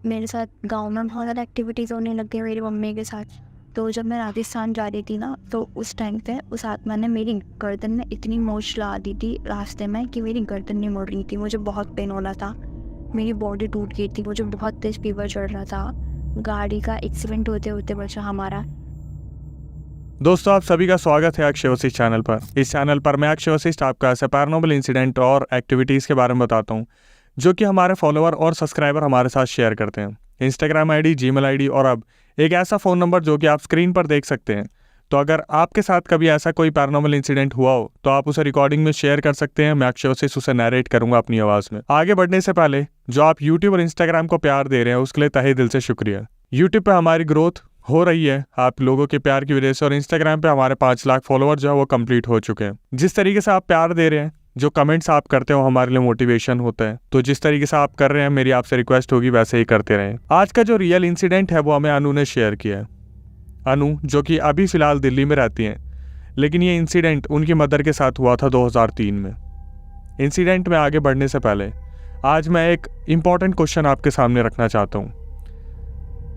मेरे साथ गाँव में बहुत ज़्यादा एक्टिविटीज़ होने लग गई मेरी मम्मी के साथ। तो जब मैं राजस्थान जा रही थी ना, तो उस टाइम पे उस आत्मा ने मेरी गर्दन में इतनी मोच ला दी थी रास्ते में कि मेरी गर्दन नहीं मुड़ रही थी। मुझे बहुत पेन हो रहा था, मेरी बॉडी टूट गई थी, मुझे बहुत तेज़ फीवर चढ़ रहा था। गाड़ी का एक्सीडेंट होते होते बचा हमारा। दोस्तों, आप सभी का स्वागत है अक्षय वशिष्ठ चैनल पर। इस चैनल पर मैं अक्षय वशिष्ठ आपका ऐसे पैरानॉर्मल इंसिडेंट और एक्टिविटीज़ के बारे में बताता हूँ जो कि हमारे फॉलोअर और सब्सक्राइबर हमारे साथ शेयर करते हैं। इंस्टाग्राम आईडी, जीमेल आईडी और अब एक ऐसा फ़ोन नंबर जो कि आप स्क्रीन पर देख सकते हैं। तो अगर आपके साथ कभी ऐसा कोई पैरानॉर्मल इंसिडेंट हुआ हो तो आप उसे रिकॉर्डिंग में शेयर कर सकते हैं। मैं अक्षय वशिष्ठ उसे नरेट करूँगा अपनी आवाज़ में। आगे बढ़ने से पहले जो आप यूट्यूब और इंस्टाग्राम को प्यार दे रहे हैं उसके लिए तहे दिल से शुक्रिया। यूट्यूब पर हमारी ग्रोथ हो रही है आप लोगों के प्यार की वजह से, और इंस्टाग्राम पे हमारे 5 लाख फॉलोअर जो है वो कंप्लीट हो चुके हैं। जिस तरीके से आप प्यार दे रहे हैं, जो कमेंट्स आप करते हो हमारे लिए मोटिवेशन होता है। तो जिस तरीके से आप कर रहे हैं, मेरी आपसे रिक्वेस्ट होगी वैसे ही करते रहें। आज का जो रियल इंसिडेंट है वो हमें अनु ने शेयर किया है। अनु जो कि अभी फिलहाल दिल्ली में रहती हैं, लेकिन ये इंसिडेंट उनकी मदर के साथ हुआ था 2003 में। इंसिडेंट में आगे बढ़ने से पहले आज मैं एक इम्पॉर्टेंट क्वेश्चन आपके सामने रखना चाहता हूँ।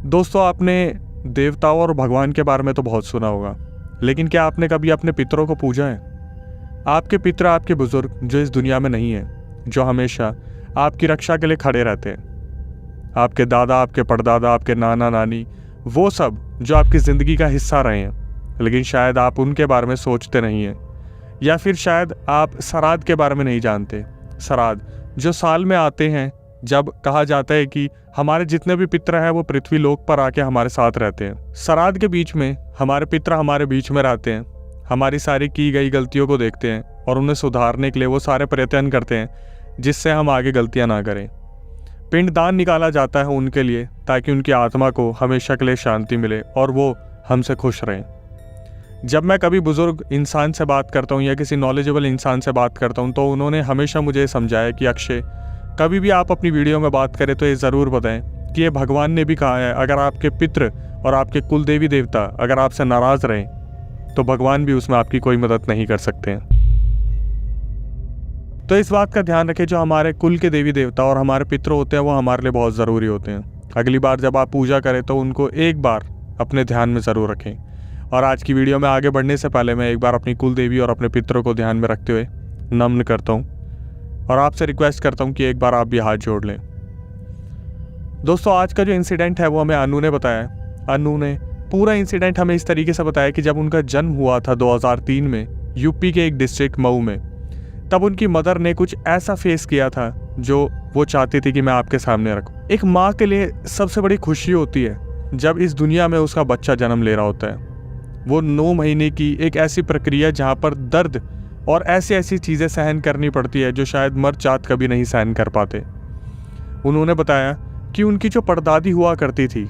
दोस्तों, आपने देवताओं और भगवान के बारे में तो बहुत सुना होगा, लेकिन क्या आपने कभी अपने पितरों को पूजा है? आपके पितर, आपके बुजुर्ग जो इस दुनिया में नहीं है, जो हमेशा आपकी रक्षा के लिए खड़े रहते हैं। आपके दादा, आपके परदादा, आपके नाना नानी, वो सब जो आपकी ज़िंदगी का हिस्सा रहे हैं, लेकिन शायद आप उनके बारे में सोचते नहीं हैं, या फिर शायद आप श्राद्ध के बारे में नहीं जानते। श्राद्ध जो साल में आते हैं, जब कहा जाता है कि हमारे जितने भी पितर हैं वो पृथ्वी लोक पर आके हमारे साथ रहते हैं। श्राद्ध के बीच में हमारे पितर हमारे बीच में रहते हैं, हमारी सारी की गई गलतियों को देखते हैं और उन्हें सुधारने के लिए वो सारे प्रयत्न करते हैं जिससे हम आगे गलतियां ना करें। पिंडदान निकाला जाता है उनके लिए ताकि उनकी आत्मा को हमेशा के लिए शांति मिले और वो हमसे खुश रहें। जब मैं कभी बुजुर्ग इंसान से बात करता हूँ या किसी नॉलेजेबल इंसान से बात करता हूँ तो उन्होंने हमेशा मुझे समझाया कि अक्षय, कभी भी आप अपनी वीडियो में बात करें तो ये ज़रूर बताएं कि ये भगवान ने भी कहा है, अगर आपके पितृ और आपके कुल देवी देवता अगर आपसे नाराज़ रहें तो भगवान भी उसमें आपकी कोई मदद नहीं कर सकते हैं। तो इस बात का ध्यान रखें, जो हमारे कुल के देवी देवता और हमारे पितृ होते हैं वो हमारे लिए बहुत ज़रूरी होते हैं। अगली बार जब आप पूजा करें तो उनको एक बार अपने ध्यान में ज़रूर रखें। और आज की वीडियो में आगे बढ़ने से पहले मैं एक बार अपनी कुल देवी और अपने पितरों को ध्यान में रखते हुए नमन करता हूँ और आपसे रिक्वेस्ट करता हूं कि एक बार आप भी हाथ जोड़ लें। दोस्तों, आज का जो इंसिडेंट है वो हमें अनु ने बताया। अनु ने पूरा इंसिडेंट हमें इस तरीके से बताया कि जब उनका जन्म हुआ था 2003 में यूपी के एक डिस्ट्रिक्ट मऊ में, तब उनकी मदर ने कुछ ऐसा फेस किया था जो वो चाहती थी कि मैं आपके सामने रखूं। एक माँ के लिए सबसे बड़ी खुशी होती है जब इस दुनिया में उसका बच्चा जन्म ले रहा होता है। वो 9 महीने की एक ऐसी प्रक्रिया जहाँ पर दर्द और ऐसी ऐसी चीज़ें सहन करनी पड़ती है जो शायद मर्द जात कभी नहीं सहन कर पाते। उन्होंने बताया कि उनकी जो परदादी हुआ करती थी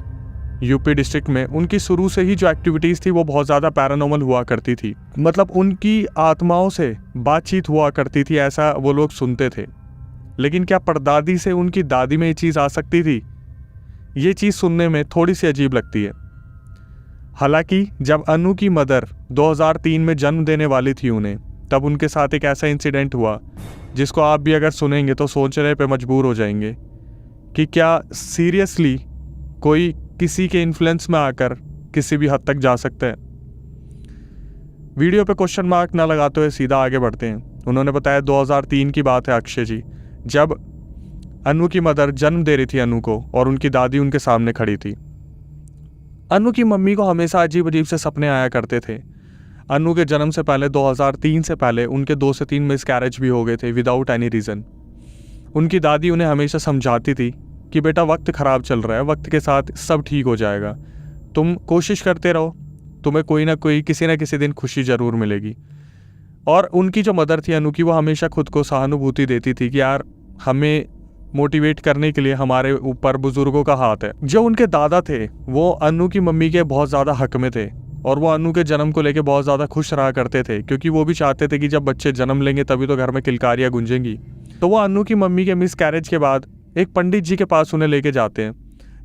यूपी डिस्ट्रिक्ट में, उनकी शुरू से ही जो एक्टिविटीज़ थी वो बहुत ज़्यादा पैरानॉर्मल हुआ करती थी। मतलब उनकी आत्माओं से बातचीत हुआ करती थी, ऐसा वो लोग सुनते थे। लेकिन क्या परदादी से उनकी दादी में ये चीज़ आ सकती थी? ये चीज़ सुनने में थोड़ी सी अजीब लगती है। हालांकि जब अनु की मदर 2003 में जन्म देने वाली थी उन्हें, तब उनके साथ एक ऐसा इंसिडेंट हुआ जिसको आप भी अगर सुनेंगे तो सोचने पे मजबूर हो जाएंगे कि क्या सीरियसली कोई किसी के इन्फ्लुएंस में आकर किसी भी हद तक जा सकता है। वीडियो पे क्वेश्चन मार्क ना लगाते हुए सीधा आगे बढ़ते हैं। उन्होंने बताया 2003 की बात है अक्षय जी, जब अनु की मदर जन्म दे रही थी अनु को और उनकी दादी उनके सामने खड़ी थी। अनु की मम्मी को हमेशा अजीब अजीब से सपने आया करते थे। अनु के जन्म से पहले 2003 से पहले उनके 2 से 3 मिसकैरेज भी हो गए थे विदाउट एनी रीज़न। उनकी दादी उन्हें हमेशा समझाती थी कि बेटा वक्त ख़राब चल रहा है, वक्त के साथ सब ठीक हो जाएगा, तुम कोशिश करते रहो, तुम्हें कोई ना कोई किसी न किसी दिन खुशी ज़रूर मिलेगी। और उनकी जो मदर थी अनु की, वो हमेशा खुद को सहानुभूति देती थी कि यार हमें मोटिवेट करने के लिए हमारे ऊपर बुजुर्गों का हाथ है। जो उनके दादा थे वो अनु की मम्मी के बहुत ज़्यादा हक में थे और वो अनु के जन्म को लेकर बहुत ज़्यादा खुश रहा करते थे, क्योंकि वो भी चाहते थे कि जब बच्चे जन्म लेंगे तभी तो घर में किलकारियाँ गूंजेंगी। तो वो अनु की मम्मी के मिसकैरेज के बाद एक पंडित जी के पास उन्हें लेके जाते हैं,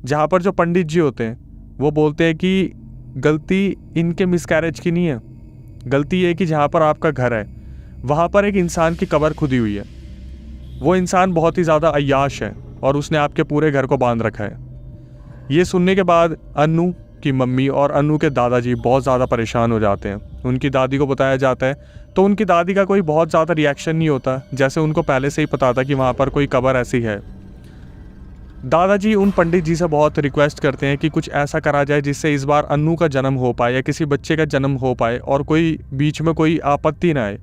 जहाँ पर जो पंडित जी होते हैं वो बोलते हैं कि गलती इनके मिसकैरेज की नहीं है, गलती ये है कि जहाँ पर आपका घर है वहाँ पर एक इंसान की कब्र खुदी हुई है।। वो इंसान बहुत ही ज़्यादा अय्याश है और उसने आपके पूरे घर को बांध रखा है। ये सुनने के बाद अन्नू की मम्मी और अन्नू के दादाजी बहुत ज़्यादा परेशान हो जाते हैं। उनकी दादी को बताया जाता है तो उनकी दादी का कोई बहुत ज़्यादा रिएक्शन नहीं होता, जैसे उनको पहले से ही पता था कि वहाँ पर कोई कब्र ऐसी है। दादाजी उन पंडित जी से बहुत रिक्वेस्ट करते हैं कि कुछ ऐसा करा जाए जिससे इस बार अन्नू का जन्म हो पाए या किसी बच्चे का जन्म हो पाए और कोई बीच में कोई आपत्ति ना आए।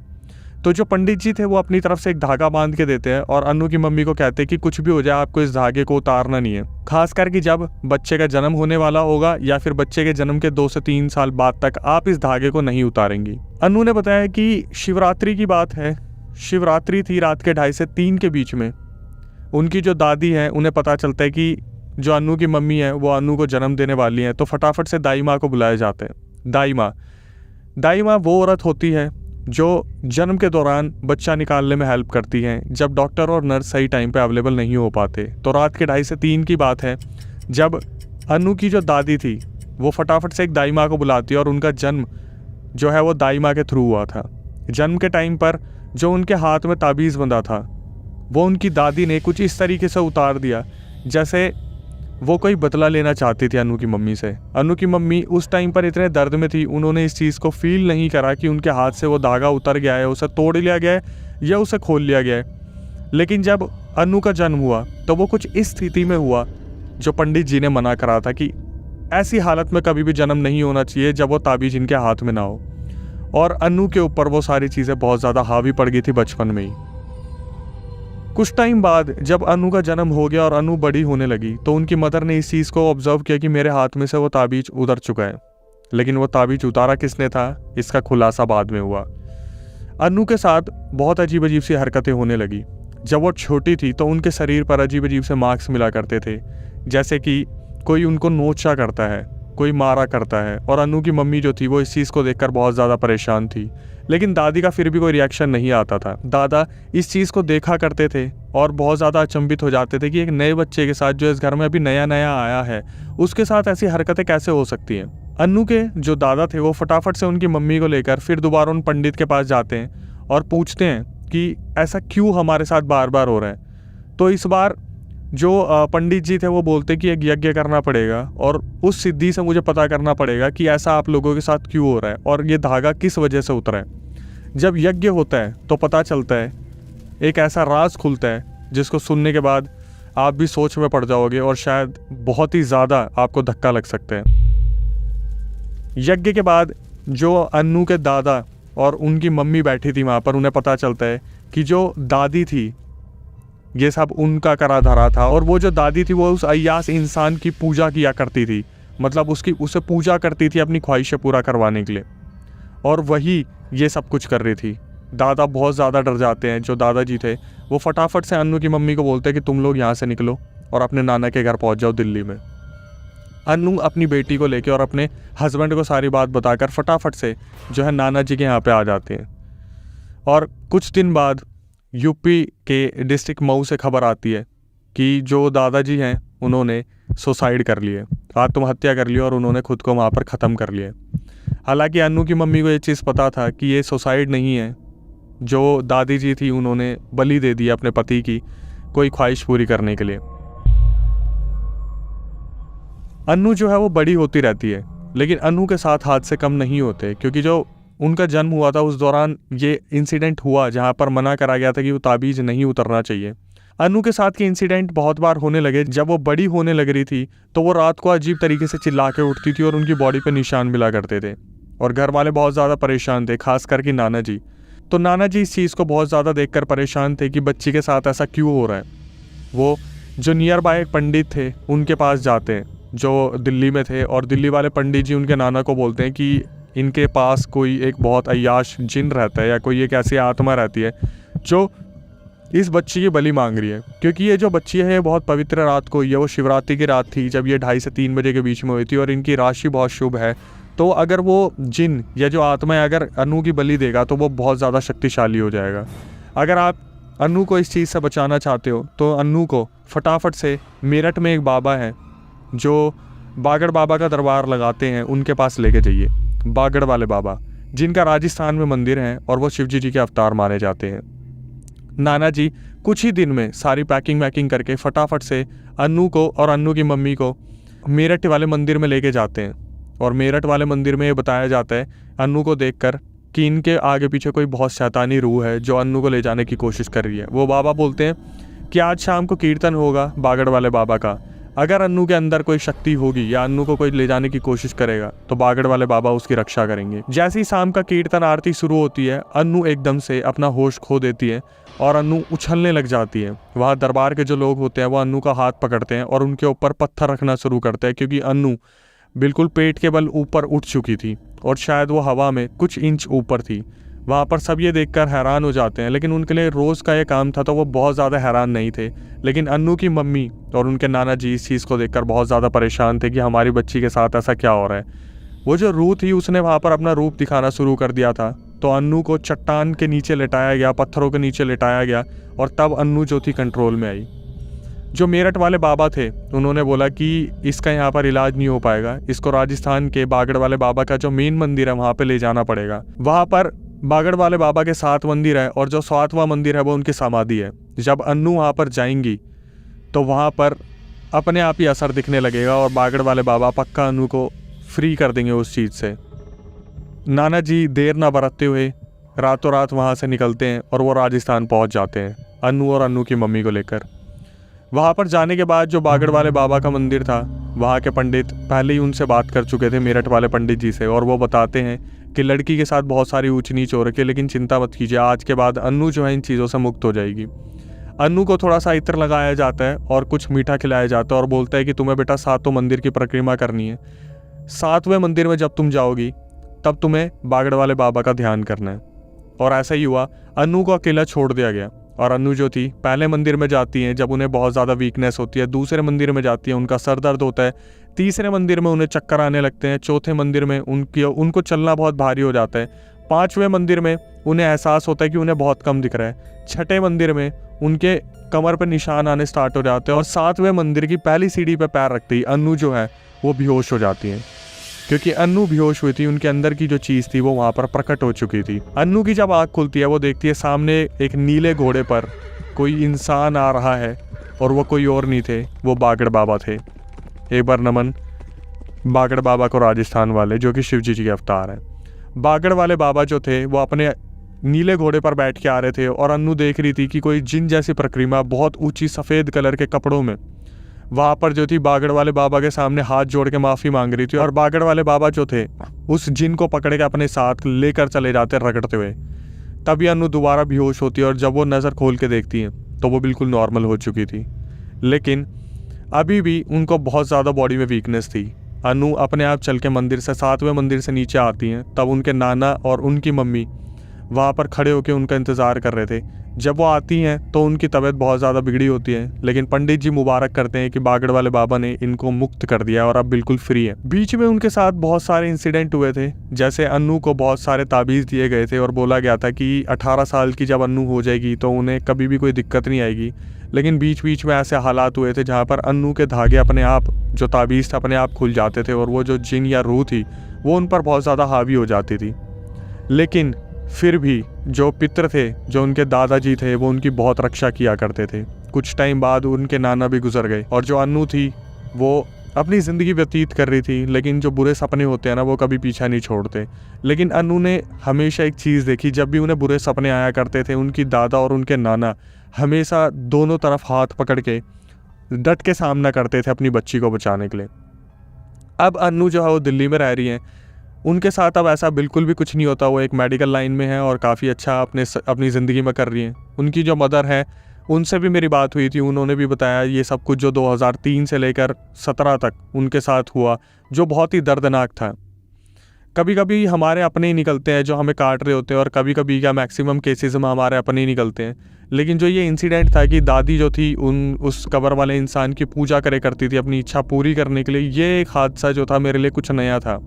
तो जो पंडित जी थे वो अपनी तरफ से एक धागा बांध के देते हैं और अन्नू की मम्मी को कहते हैं कि कुछ भी हो जाए आपको इस धागे को उतारना नहीं है, खास करके जब बच्चे का जन्म होने वाला होगा या फिर बच्चे के जन्म के 2 से 3 साल बाद तक आप इस धागे को नहीं उतारेंगी। अन्नू ने बताया कि शिवरात्रि की बात है, शिवरात्रि थी रात के 2:30 से 3 के बीच में। उनकी जो दादी हैं उन्हें पता चलता है कि जो अन्नू की मम्मी है वो अन्नू को जन्म देने वाली हैं, तो फटाफट से दाई माँ को बुलाए जाते हैं। दाई माँ वो औरत होती है जो जन्म के दौरान बच्चा निकालने में हेल्प करती हैं जब डॉक्टर और नर्स सही टाइम पे अवेलेबल नहीं हो पाते। तो रात के 2:30 से 3 की बात है जब अन्नू की जो दादी थी वो फटाफट से एक दाई माँ को बुलाती है और उनका जन्म जो है वो दाई माँ के थ्रू हुआ था। जन्म के टाइम पर जो उनके हाथ में ताबीज़ बंधा था वो उनकी दादी ने कुछ इस तरीके से उतार दिया जैसे वो कोई बदला लेना चाहती थी अन्नू की मम्मी से। अन्नू की मम्मी उस टाइम पर इतने दर्द में थी, उन्होंने इस चीज़ को फील नहीं करा कि उनके हाथ से वो धागा उतर गया है, उसे तोड़ लिया गया है या उसे खोल लिया गया है। लेकिन जब अन्नू का जन्म हुआ तो वो कुछ इस स्थिति में हुआ जो पंडित जी ने मना करा था कि ऐसी हालत में कभी भी जन्म नहीं होना चाहिए जब वो ताबीज़ इनके हाथ में ना हो। और अन्नू के ऊपर वो सारी चीज़ें बहुत ज़्यादा हावी पड़ गई थी बचपन में ही। कुछ टाइम बाद जब अन्नू का जन्म हो गया और अन्नू बड़ी होने लगी तो उनकी मदर ने इस चीज़ को ऑब्जर्व किया कि मेरे हाथ में से वो ताबीज़ उतर चुका है। लेकिन वो ताबीज़ उतारा किसने था, इसका खुलासा बाद में हुआ। अन्नू के साथ बहुत अजीब अजीब सी हरकतें होने लगी। जब वो छोटी थी तो उनके शरीर पर अजीब अजीब से मार्क्स मिला करते थे, जैसे कि कोई उनको नोचा करता है, कोई मारा करता है। और अन्नू की मम्मी जो थी वो इस चीज़ को देखकर बहुत ज़्यादा परेशान थी, लेकिन दादी का फिर भी कोई रिएक्शन नहीं आता था। दादा इस चीज़ को देखा करते थे और बहुत ज़्यादा अचंभित हो जाते थे कि एक नए बच्चे के साथ जो इस घर में अभी नया नया आया है उसके साथ ऐसी हरकतें कैसे हो सकती हैं। अन्नू के जो दादा थे वो फटाफट से उनकी मम्मी को लेकर फिर दोबारा उन पंडित के पास जाते हैं और पूछते हैं कि ऐसा क्यों हमारे साथ बार बार हो रहा है। तो इस बार जो पंडित जी थे वो बोलते कि एक यज्ञ करना पड़ेगा और उस सिद्धि से मुझे पता करना पड़ेगा कि ऐसा आप लोगों के साथ क्यों हो रहा है और ये धागा किस वजह से उतरा है। जब यज्ञ होता है तो पता चलता है, एक ऐसा राज खुलता है जिसको सुनने के बाद आप भी सोच में पड़ जाओगे और शायद बहुत ही ज़्यादा आपको धक्का लग सकता है। यज्ञ के बाद जो अन्नू के दादा और उनकी मम्मी बैठी थी वहाँ पर, उन्हें पता चलता है कि जो दादी थी ये सब उनका करा धरा था और वो जो दादी थी वो उस अय्यास इंसान की पूजा किया करती थी, मतलब उसे पूजा करती थी अपनी ख्वाहिशें पूरा करवाने के लिए, और वही ये सब कुछ कर रही थी। दादा बहुत ज़्यादा डर जाते हैं। जो दादाजी थे वो फटाफट से अन्नू की मम्मी को बोलते हैं कि तुम लोग यहाँ से निकलो और अपने नाना के घर पहुँच जाओ दिल्ली में। अन्नू अपनी बेटी को लेके और अपने हस्बैंड को सारी बात बताकर फटाफट से जो है नाना जी के यहाँ पे आ जाते हैं। और कुछ दिन बाद यूपी के डिस्ट्रिक्ट मऊ से खबर आती है कि जो दादाजी हैं उन्होंने सुसाइड कर लिए, आत्महत्या कर ली और उन्होंने खुद को वहाँ पर ख़त्म कर लिया। हालांकि अन्नू की मम्मी को ये चीज़ पता था कि ये सुसाइड नहीं है, जो दादी जी थी उन्होंने बलि दे दी अपने पति की कोई ख्वाहिश पूरी करने के लिए। अन्नू जो है वो बड़ी होती रहती है, लेकिन अन्नू के साथ हादसे कम नहीं होते, क्योंकि जो उनका जन्म हुआ था उस दौरान ये इंसिडेंट हुआ जहाँ पर मना करा गया था कि वो ताबीज़ नहीं उतरना चाहिए। अन्नू के साथ के इंसिडेंट बहुत बार होने लगे। जब वो बड़ी होने लग रही थी तो वो रात को अजीब तरीके से चिल्ला के उठती थी और उनकी बॉडी पे निशान मिला करते थे और घर वाले बहुत ज़्यादा परेशान थे, खास करके नाना जी। तो नाना जी इस चीज़ को बहुत ज़्यादा देखकर परेशान थे कि बच्ची के साथ ऐसा क्यों हो रहा है। वो जो नियर बाय एक पंडित थे उनके पास जाते हैं जो दिल्ली में थे, और दिल्ली वाले पंडित जी उनके नाना को बोलते हैं कि इनके पास कोई एक बहुत अय्याश जिन रहता है या कोई एक ऐसी आत्मा रहती है जो इस बच्ची की बलि मांग रही है, क्योंकि ये जो बच्ची है ये बहुत पवित्र रात को हुई है। वो शिवरात्रि की रात थी जब ये 2:30 से 3 बजे के बीच में हुई थी और इनकी राशि बहुत शुभ है। तो अगर वो जिन या जो आत्मा है अगर अन्नू की बलि देगा तो वो बहुत ज़्यादा शक्तिशाली हो जाएगा। अगर आप अन्नू को इस चीज़ से बचाना चाहते हो तो अन्नू को फटाफट से मेरठ में एक बाबा है जो बागड़ बाबा का दरबार लगाते हैं, उनके पास लेके जाइए। बागड़ वाले बाबा जिनका राजस्थान में मंदिर है और वो शिवजी जी के अवतार माने जाते हैं। नाना जी कुछ ही दिन में सारी पैकिंग वैकिंग करके फटाफट से अन्नू को और अन्नू की मम्मी को मेरठ वाले मंदिर में लेके जाते हैं और मेरठ वाले मंदिर में ये बताया जाता है अन्नू को देखकर कि इनके आगे पीछे कोई बहुत शैतानी रूह है जो अन्नू को ले जाने की कोशिश कर रही है। वो बाबा बोलते हैं कि आज शाम को कीर्तन होगा बागड़ वाले बाबा का, अगर अन्नू के अंदर कोई शक्ति होगी या अन्नू को कोई ले जाने की कोशिश करेगा तो बागड़ वाले बाबा उसकी रक्षा करेंगे। जैसे ही शाम का कीर्तन आरती शुरू होती है, अन्नू एकदम से अपना होश खो देती है और अन्नू उछलने लग जाती है। वहाँ दरबार के जो लोग होते हैं वो अन्नू का हाथ पकड़ते हैं और उनके ऊपर पत्थर रखना शुरू करते हैं, क्योंकि अन्नू बिल्कुल पेट के बल ऊपर उठ चुकी थी और शायद वो हवा में कुछ इंच ऊपर थी। वहाँ पर सब ये देखकर हैरान हो जाते हैं, लेकिन उनके लिए रोज़ का ये काम था तो वो बहुत ज़्यादा हैरान नहीं थे। लेकिन अन्नू की मम्मी और उनके नाना जी इस चीज़ को देखकर बहुत ज़्यादा परेशान थे कि हमारी बच्ची के साथ ऐसा क्या हो रहा है। वो जो रूह थी उसने वहाँ पर अपना रूप दिखाना शुरू कर दिया था, तो अन्नू को चट्टान के नीचे लिटाया गया, पत्थरों के नीचे लिटाया गया और तब अन्नू जो थी कंट्रोल में आई। जो मेरठ वाले बाबा थे उन्होंने बोला कि इसका यहाँ पर इलाज नहीं हो पाएगा, इसको राजस्थान के बागड़ वाले बाबा का जो मेन मंदिर है वहाँ पे ले जाना पड़ेगा। वहाँ पर बागड़ वाले बाबा के 7 मंदिर है और जो 7वां मंदिर है वो उनकी समाधि है। जब अन्नू वहाँ पर जाएंगी तो वहाँ पर अपने आप ही असर दिखने लगेगा और बागड़ वाले बाबा पक्का अन्नू को फ्री कर देंगे उस चीज़ से। नाना जी देर ना बरतते हुए रातों रात वहाँ से निकलते हैं और वो राजस्थान पहुँच जाते हैं अन्नू और अन्नू की मम्मी को लेकर। वहाँ पर जाने के बाद जो बागड़ वाले बाबा का मंदिर था, वहाँ के पंडित पहले ही उनसे बात कर चुके थे मेरठ वाले पंडित जी से, और वो बताते हैं कि लड़की के साथ बहुत सारी ऊंच नीच हो रखी है, लेकिन चिंता मत कीजिए, आज के बाद अन्नू जो है इन चीज़ों से मुक्त हो जाएगी। अन्नू को थोड़ा सा इत्र लगाया जाता है और कुछ मीठा खिलाया जाता है और बोलता है कि तुम्हें बेटा 7 मंदिर की परिक्रमा करनी है। 7वें मंदिर में जब तुम जाओगी तब तुम्हें बागड़ वाले बाबा का ध्यान करना है। और ऐसा ही हुआ, अन्नू को अकेला छोड़ दिया गया और अन्नू जो थी पहले मंदिर में जाती हैं जब उन्हें बहुत ज़्यादा वीकनेस होती है, दूसरे मंदिर में जाती है उनका सर दर्द होता है, तीसरे मंदिर में उन्हें चक्कर आने लगते हैं, चौथे मंदिर में उनको चलना बहुत भारी हो जाता है, 5वें मंदिर में उन्हें एहसास होता है कि उन्हें बहुत कम दिख रहा है, 6ठे मंदिर में उनके कमर पर निशान आने स्टार्ट हो जाते हैं और 7वें मंदिर की पहली सीढ़ी पर पैर रखते ही अन्नू जो है वो बेहोश हो जाती है। क्योंकि अन्नू बेहोश हुई थी, उनके अंदर की जो चीज़ थी वो वहाँ पर प्रकट हो चुकी थी। अन्नू की जब आँख खुलती है वो देखती है सामने एक नीले घोड़े पर कोई इंसान आ रहा है और वो कोई और नहीं थे, वो बागड़ बाबा थे। एक बार नमन बागड़ बाबा को, राजस्थान वाले जो कि शिव जी के अवतार हैं। बागड़ वाले बाबा जो थे वो अपने नीले घोड़े पर बैठ के आ रहे थे और अन्नू देख रही थी कि कोई जिन जैसी परिक्रमा बहुत ऊंची सफ़ेद कलर के कपड़ों में वहाँ पर जो थी बागड़ वाले बाबा के सामने हाथ जोड़ के माफ़ी मांग रही थी और बागड़ वाले बाबा जो थे उस जिन को पकड़ के अपने साथ लेकर चले जाते रगड़ते हुए। तभी अन्नू दोबारा बेहोश होती है और जब वो नज़र खोल के देखती हैं तो वो बिल्कुल नॉर्मल हो चुकी थी, लेकिन अभी भी उनको बहुत ज़्यादा बॉडी में वीकनेस थी। अन्नू अपने आप चल के मंदिर से 7वें मंदिर से नीचे आती हैं, तब उनके नाना और उनकी मम्मी वहाँ पर खड़े होकर उनका इंतज़ार कर रहे थे। जब वो आती हैं तो उनकी तबीयत बहुत ज़्यादा बिगड़ी होती है, लेकिन पंडित जी मुबारक करते हैं कि बागड़ वाले बाबा ने इनको मुक्त कर दिया और अब बिल्कुल फ्री है। बीच में उनके साथ बहुत सारे इंसिडेंट हुए थे, जैसे अन्नू को बहुत सारे ताबीज़ दिए गए थे और बोला गया था कि 18 साल की जब अन्नू हो जाएगी तो उन्हें कभी भी कोई दिक्कत नहीं आएगी। लेकिन बीच बीच में ऐसे हालात हुए थे जहाँ पर अन्नू के धागे अपने आप, जो ताबीज़ थे अपने आप खुल जाते थे और वो जो जिन या रूह थी वो उन पर बहुत ज़्यादा हावी हो जाती थी। लेकिन फिर भी जो पितर थे, जो उनके दादाजी थे, वो उनकी बहुत रक्षा किया करते थे। कुछ टाइम बाद उनके नाना भी गुजर गए और जो अन्नू थी वो अपनी ज़िंदगी व्यतीत कर रही थी, लेकिन जो बुरे सपने होते हैं ना वो कभी पीछा नहीं छोड़ते। लेकिन अन्नू ने हमेशा एक चीज़ देखी, जब भी उन्हें बुरे सपने आया करते थे उनकी दादा और उनके नाना हमेशा दोनों तरफ हाथ पकड़ के डट के सामना करते थे अपनी बच्ची को बचाने के लिए। अब अन्नू जो है वो दिल्ली में रह रही हैं, उनके साथ अब ऐसा बिल्कुल भी कुछ नहीं होता। वो एक मेडिकल लाइन में है और काफ़ी अच्छा अपनी ज़िंदगी में कर रही हैं। उनकी जो मदर है उनसे भी मेरी बात हुई थी, उन्होंने भी बताया ये सब कुछ जो 2003 से लेकर 17 तक उनके साथ हुआ, जो बहुत ही दर्दनाक था। कभी कभी हमारे अपने ही निकलते हैं जो हमें काट रहे होते हैं और कभी कभी क्या मैक्सिमम केसेस में हमारे अपने ही निकलते हैं। लेकिन जो ये इंसिडेंट था कि दादी जो थी उस कब्र वाले इंसान की पूजा करे करती थी अपनी इच्छा पूरी करने के लिए, ये एक हादसा जो था मेरे लिए कुछ नया था।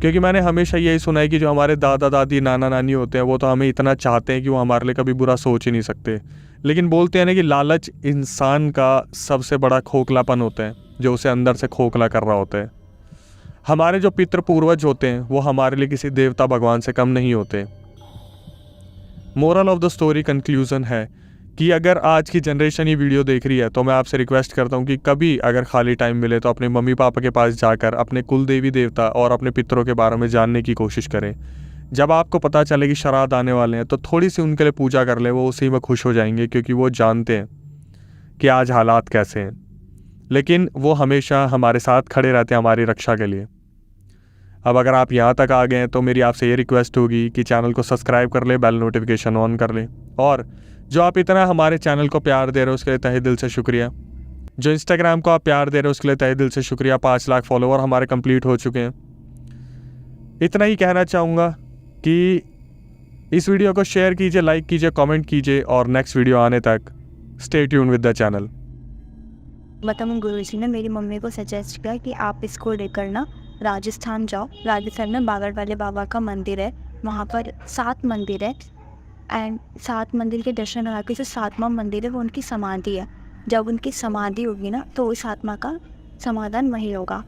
क्योंकि मैंने हमेशा यही सुना है कि जो हमारे दादा दादी नाना नानी होते हैं वो तो हमें इतना चाहते हैं कि वो हमारे लिए कभी बुरा सोच ही नहीं सकते। लेकिन बोलते हैं ना कि लालच इंसान का सबसे बड़ा खोखलापन होता है जो उसे अंदर से खोखला कर रहा होता है। हमारे जो पितृ पूर्वज होते हैं वो हमारे लिए किसी देवता भगवान से कम नहीं होते। Moral of the story conclusion है कि अगर आज की जनरेशन ये वीडियो देख रही है तो मैं आपसे रिक्वेस्ट करता हूँ कि कभी अगर खाली टाइम मिले तो अपने मम्मी पापा के पास जाकर अपने कुल देवी देवता और अपने पितरों के बारे में जानने की कोशिश करें। जब आपको पता चले कि श्राद्ध आने वाले हैं तो थोड़ी सी उनके लिए पूजा कर ले, वो उसी में खुश हो जाएंगे, क्योंकि वो जानते हैं कि आज हालात कैसे हैं। लेकिन वो हमेशा हमारे साथ खड़े रहते हैं हमारी रक्षा के लिए। अब अगर आप यहाँ तक आ गए हैं तो मेरी आपसे ये रिक्वेस्ट होगी कि चैनल को सब्सक्राइब कर ले, बेल नोटिफिकेशन ऑन कर ले। और जो आप इतना हमारे चैनल को प्यार दे रहे हो उसके लिए तहे दिल से शुक्रिया। जो इंस्टाग्राम को आप प्यार दे रहे हो उसके लिए तहे दिल से शुक्रिया। 5 लाख फॉलोवर हमारे कंप्लीट हो चुके हैं। इतना ही कहना चाहूँगा कि इस वीडियो को शेयर कीजिए, लाइक कीजिए, कमेंट कीजिए, और नेक्स्ट वीडियो आने तक stay tune with the channel. मतलब गुरुजी ने मेरी मम्मी को सजेस्ट किया कि आप इसको लेकर ना राजस्थान जाओ। राजस्थान में बागड़ वाले बाबा का मंदिर है, वहाँ पर 7 मंदिर है, एंड 7 मंदिर के दर्शन करा के जो 7वां मंदिर है वो उनकी समाधि है। जब उनकी समाधि होगी ना तो उस आत्मा का समाधान वही होगा।